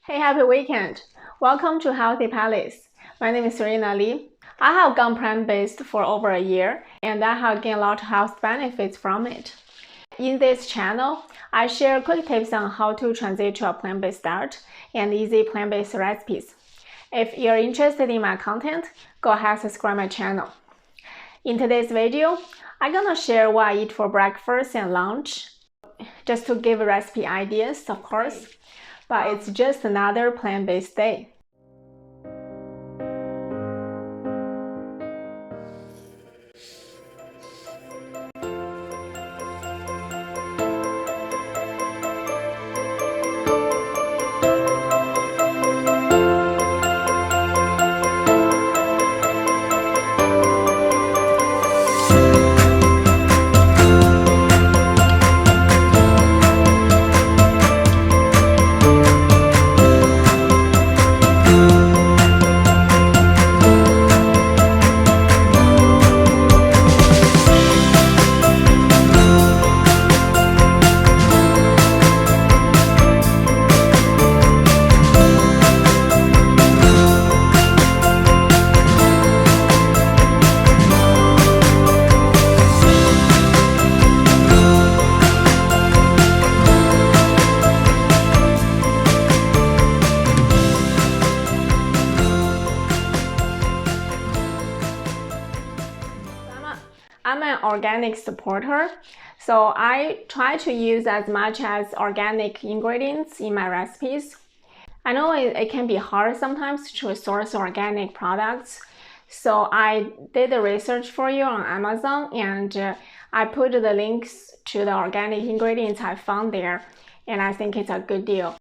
Hey, happy weekend! Welcome to Healthy Palace. My name is Serena Lee. I have gone plant-based for over a year and I have gained a lot of health benefits from it. In this channel, I share quick tips on how to transition to a plant-based diet and easy plant-based recipes. If you're interested in my content, go ahead and subscribe my channel. In today's video, I'm gonna share what I eat for breakfast and lunch, just to give recipe ideas, of course. But it's just another plant-based day. I'm an organic supporter, so I try to use as much as organic ingredients in my recipes. I know it can be hard sometimes to source organic products, so I did the research for you on Amazon and I put the links to the organic ingredients I found there, and I think it's a good deal.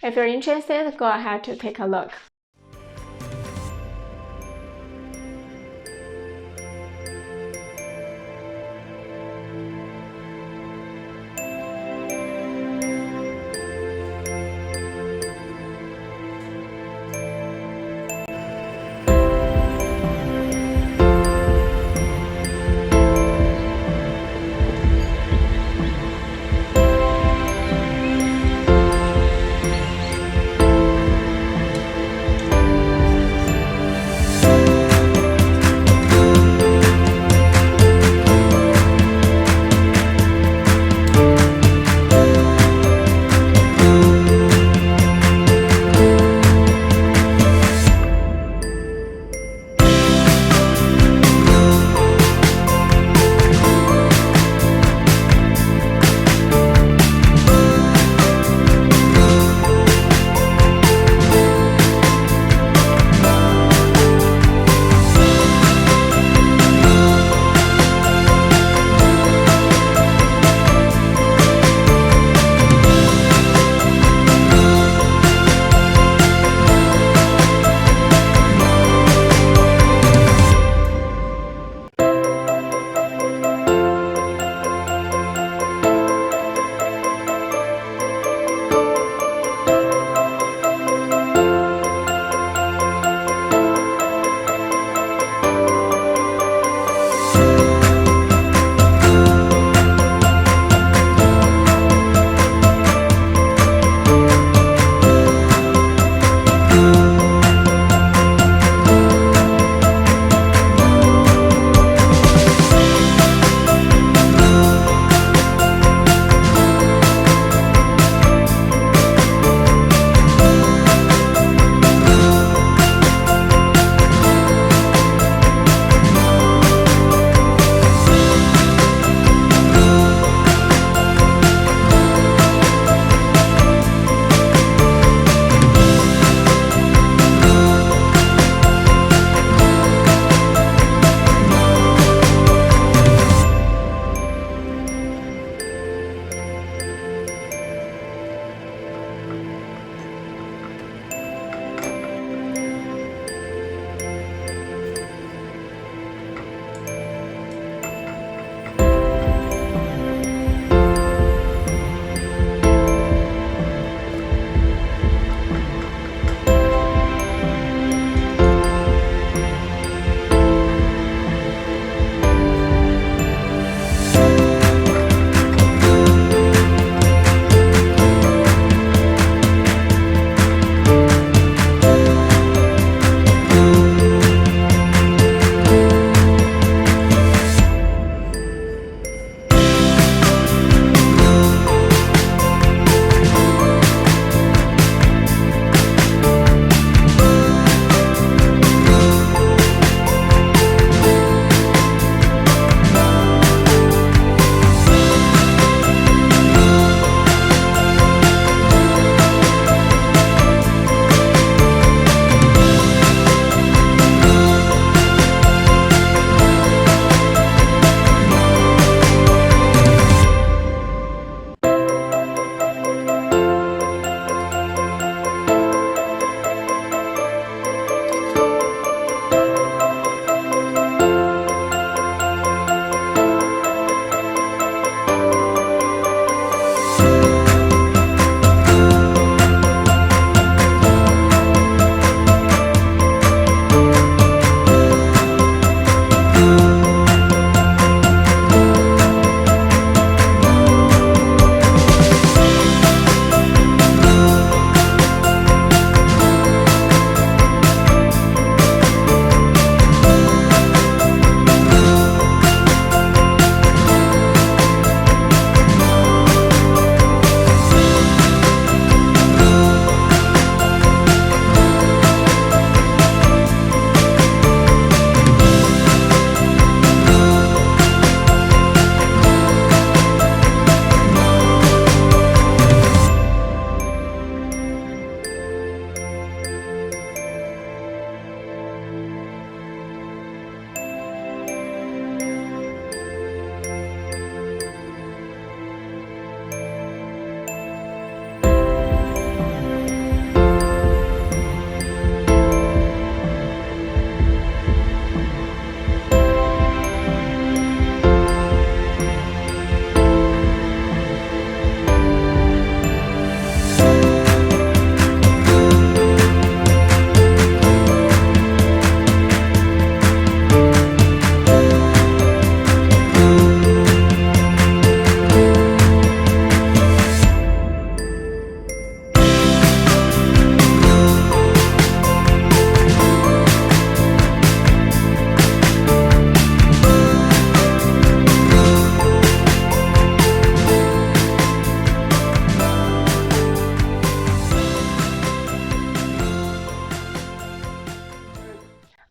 If you're interested, go ahead to take a look.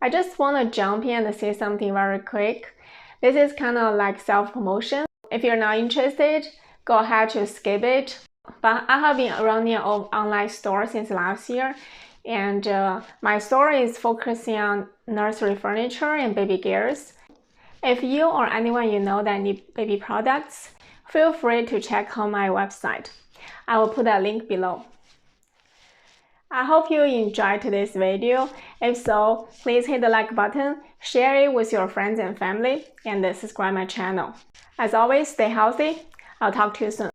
I just want to jump in and say something very quick. This is kind of like self-promotion. If you're not interested, go ahead to skip it. But I have been running an online store since last year, and my store is focusing on nursery furniture and baby gears. If you or anyone you know that need baby products, feel free to check out my website. I will put a link below. I hope you enjoyed today's video. If so, please hit the like button, share it with your friends and family, and subscribe my channel. As always, stay healthy. I'll talk to you soon.